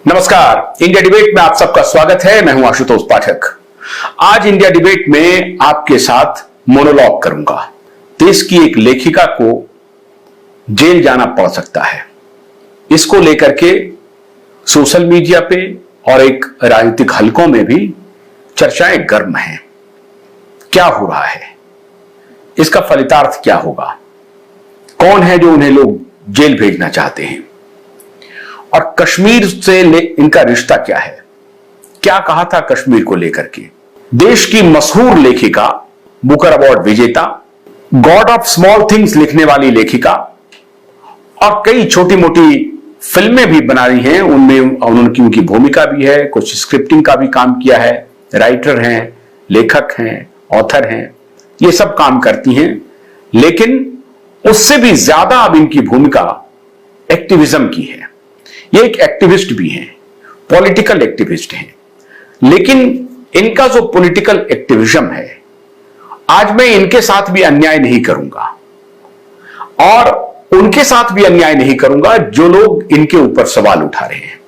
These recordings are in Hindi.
नमस्कार, इंडिया डिबेट में आप सबका स्वागत है। मैं हूं आशुतोष पाठक। आज इंडिया डिबेट में आपके साथ मोनोलॉग करूंगा। देश की एक लेखिका को जेल जाना पड़ सकता है। इसको लेकर के सोशल मीडिया पे और एक राजनीतिक हलकों में भी चर्चाएं गर्म हैं। क्या हो रहा है, इसका फलितार्थ क्या होगा, कौन है जो उन्हें लोग जेल भेजना चाहते हैं और कश्मीर से इनका रिश्ता क्या है। क्या कहा था कश्मीर को लेकर के। देश की मशहूर लेखिका, बुकर अवार्ड विजेता, गॉड ऑफ स्मॉल थिंग्स लिखने वाली लेखिका और कई छोटी मोटी फिल्में भी बना रही हैं। उनमें उनकी भूमिका भी है, कुछ स्क्रिप्टिंग का भी काम किया है, राइटर हैं, लेखक हैं, ऑथर हैं, ये सब काम करती हैं। लेकिन उससे भी ज्यादा अब इनकी भूमिका एक्टिविज्म की है। ये एक एक्टिविस्ट भी हैं, पॉलिटिकल एक्टिविस्ट हैं। लेकिन इनका जो पॉलिटिकल एक्टिविज्म है, आज मैं इनके साथ भी अन्याय नहीं करूंगा और उनके साथ भी अन्याय नहीं करूंगा जो लोग इनके ऊपर सवाल उठा रहे हैं।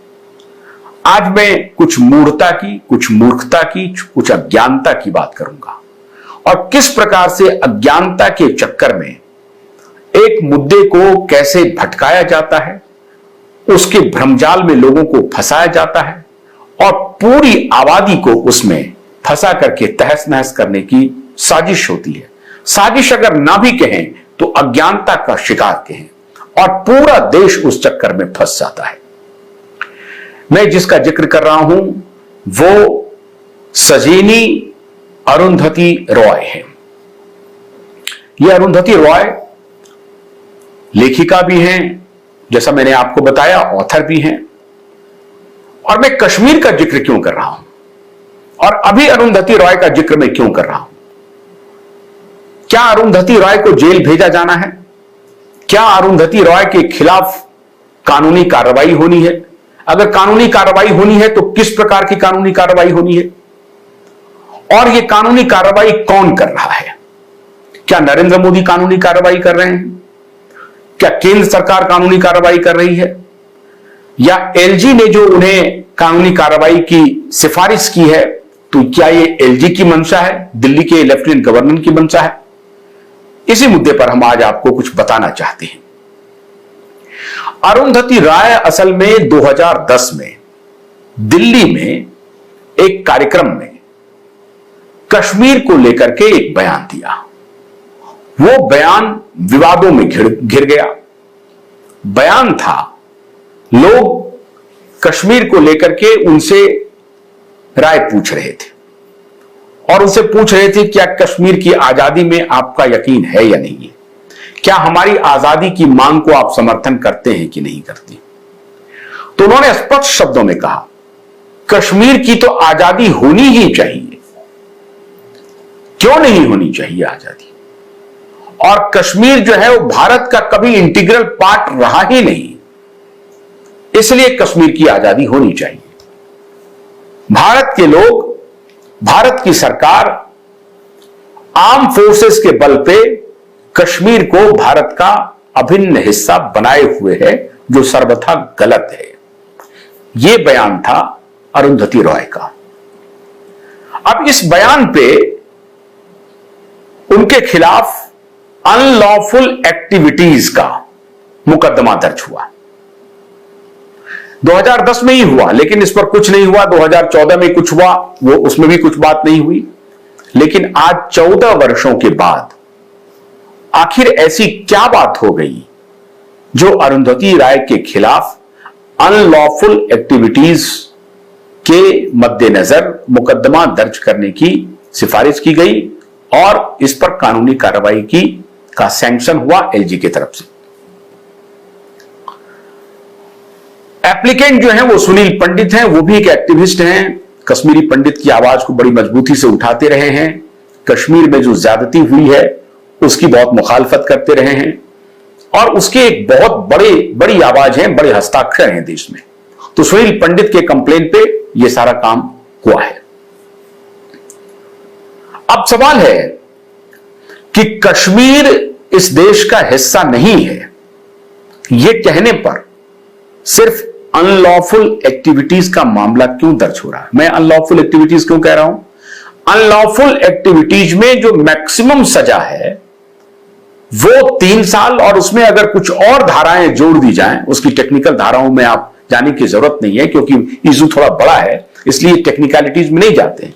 आज मैं कुछ मूढ़ता की, कुछ मूर्खता की, कुछ अज्ञानता की बात करूंगा और किस प्रकार से अज्ञानता के चक्कर में एक मुद्दे को कैसे भटकाया जाता है, उसके भ्रमजाल में लोगों को फंसाया जाता है और पूरी आबादी को उसमें फंसा करके तहस नहस करने की साजिश होती है। साजिश अगर ना भी कहें तो अज्ञानता का शिकार कहें और पूरा देश उस चक्कर में फंस जाता है। मैं जिसका जिक्र कर रहा हूं वो सजीनी अरुंधति रॉय है। यह अरुंधति रॉय लेखिका भी हैं, जैसा मैंने आपको बताया, ऑथर भी हैं। और मैं कश्मीर का जिक्र क्यों कर रहा हूं और अभी अरुंधति रॉय का जिक्र मैं क्यों कर रहा हूं? क्या अरुंधति रॉय को जेल भेजा जाना है? क्या अरुंधति रॉय के खिलाफ कानूनी कार्रवाई होनी है? अगर कानूनी कार्रवाई होनी है तो किस प्रकार की कानूनी कार्रवाई होनी है और यह कानूनी कार्रवाई कौन कर रहा है? क्या नरेंद्र मोदी कानूनी कार्रवाई कर रहे हैं? क्या केंद्र सरकार कानूनी कार्रवाई कर रही है या एलजी ने जो उन्हें कानूनी कार्रवाई की सिफारिश की है, तो क्या ये एलजी की मंशा है, दिल्ली के लेफ्टिनेंट गवर्नर की मंशा है? इसी मुद्दे पर हम आज आपको कुछ बताना चाहते हैं। अरुंधति रॉय असल में 2010 में दिल्ली में एक कार्यक्रम में कश्मीर को लेकर के एक बयान दिया। वो बयान विवादों में घिर गया। बयान था, लोग कश्मीर को लेकर के उनसे राय पूछ रहे थे और उनसे पूछ रहे थे क्या कश्मीर की आजादी में आपका यकीन है या नहीं है, क्या हमारी आजादी की मांग को आप समर्थन करते हैं कि नहीं करते। तो उन्होंने स्पष्ट शब्दों में कहा, कश्मीर की तो आजादी होनी ही चाहिए। क्यों नहीं होनी चाहिए आजादी? और कश्मीर जो है वो भारत का कभी इंटीग्रल पार्ट रहा ही नहीं, इसलिए कश्मीर की आजादी होनी चाहिए। भारत के लोग, भारत की सरकार आर्म फोर्सेस के बल पे कश्मीर को भारत का अभिन्न हिस्सा बनाए हुए है, जो सर्वथा गलत है। यह बयान था अरुंधति रॉय का। अब इस बयान पे उनके खिलाफ अनलॉफुल एक्टिविटीज का मुकदमा दर्ज हुआ। 2010 में ही हुआ, लेकिन इस पर कुछ नहीं हुआ। 2014 में कुछ हुआ, वो उसमें भी कुछ बात नहीं हुई। लेकिन आज 14 वर्षों के बाद आखिर ऐसी क्या बात हो गई जो अरुंधति रॉय के खिलाफ अनलॉफुल एक्टिविटीज के मद्देनजर मुकदमा दर्ज करने की सिफारिश की गई और इस पर कानूनी कार्रवाई का सैंक्शन हुआ एलजी की तरफ से। एप्लीकेंट जो है वो सुनील पंडित हैं, वो भी एक एक्टिविस्ट हैं, कश्मीरी पंडित की आवाज को बड़ी मजबूती से उठाते रहे हैं, कश्मीर में जो ज्यादती हुई है उसकी बहुत मुखालफत करते रहे हैं और उसके एक बहुत बड़ी आवाज है, बड़े हस्ताक्षर हैं देश में। तो सुनील पंडित के कंप्लेन पे यह सारा काम हुआ है। अब सवाल है कि कश्मीर इस देश का हिस्सा नहीं है, यह कहने पर सिर्फ अनलॉफुल एक्टिविटीज का मामला क्यों दर्ज हो रहा है? मैं अनलॉफुल एक्टिविटीज क्यों कह रहा हूं? अनलॉफुल एक्टिविटीज में जो मैक्सिमम सजा है वो 3 साल, और उसमें अगर कुछ और धाराएं जोड़ दी जाएं, उसकी टेक्निकल धाराओं में आप जाने की जरूरत नहीं है क्योंकि इशू थोड़ा बड़ा है, इसलिए टेक्निकलिटीज में नहीं जाते हैं।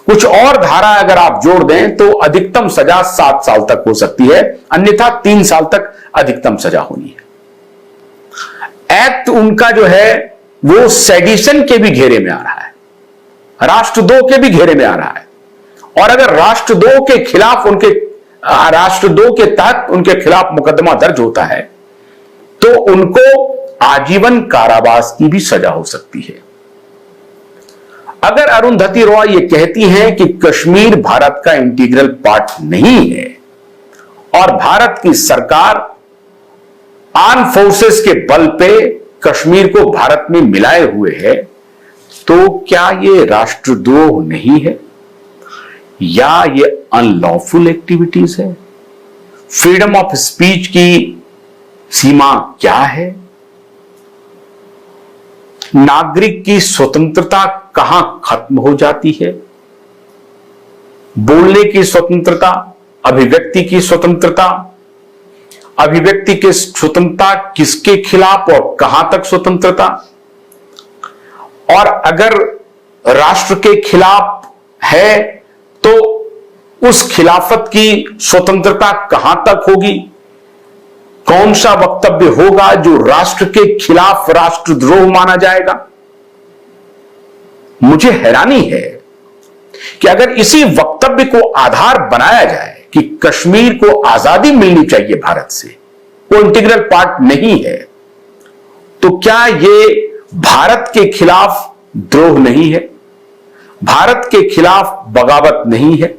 कुछ और धारा अगर आप जोड़ दें तो अधिकतम सजा 7 साल तक हो सकती है, अन्यथा 3 साल तक अधिकतम सजा होनी है। एक्ट उनका जो है वो सेडिशन के भी घेरे में आ रहा है, राष्ट्रद्रोह के भी घेरे में आ रहा है, और अगर राष्ट्रद्रोह के खिलाफ राष्ट्रद्रोह के तहत उनके खिलाफ मुकदमा दर्ज होता है तो उनको आजीवन कारावास की भी सजा हो सकती है। अगर अरुंधति रॉय ये कहती हैं कि कश्मीर भारत का इंटीग्रल पार्ट नहीं है और भारत की सरकार आर्म फोर्सेस के बल पे कश्मीर को भारत में मिलाए हुए है, तो क्या ये राष्ट्रद्रोह नहीं है या ये अनलॉफुल एक्टिविटीज है? फ्रीडम ऑफ स्पीच की सीमा क्या है? नागरिक की स्वतंत्रता कहां खत्म हो जाती है? बोलने की स्वतंत्रता, अभिव्यक्ति की स्वतंत्रता, अभिव्यक्ति की स्वतंत्रता किसके खिलाफ और कहां तक स्वतंत्रता? और अगर राष्ट्र के खिलाफ है तो उस खिलाफत की स्वतंत्रता कहां तक होगी? कौन सा वक्तव्य होगा जो राष्ट्र के खिलाफ राष्ट्रद्रोह माना जाएगा? मुझे हैरानी है कि अगर इसी वक्तव्य को आधार बनाया जाए कि कश्मीर को आजादी मिलनी चाहिए भारत से, वो इंटीग्रल पार्ट नहीं है, तो क्या ये भारत के खिलाफ द्रोह नहीं है? भारत के खिलाफ बगावत नहीं है?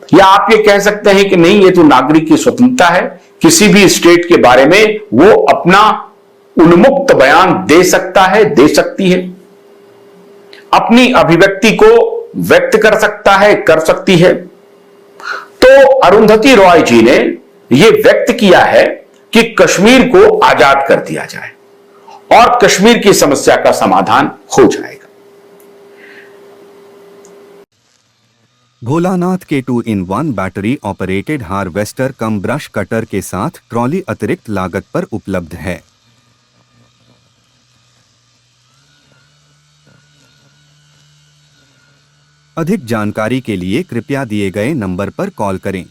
या आप ये कह सकते हैं कि नहीं, ये तो नागरिक की स्वतंत्रता है, किसी भी स्टेट के बारे में वो अपना उन्मुक्त बयान दे सकता है, दे सकती है, अपनी अभिव्यक्ति को व्यक्त कर सकता है, कर सकती है। तो अरुंधति रॉय जी ने यह व्यक्त किया है कि कश्मीर को आजाद कर दिया जाए और कश्मीर की समस्या का समाधान हो जाएगा। भोलानाथ के 2-in-1 बैटरी ऑपरेटेड हार्वेस्टर कम ब्रश कटर के साथ ट्रॉली अतिरिक्त लागत पर उपलब्ध है। अधिक जानकारी के लिए कृपया दिए गए नंबर पर कॉल करें।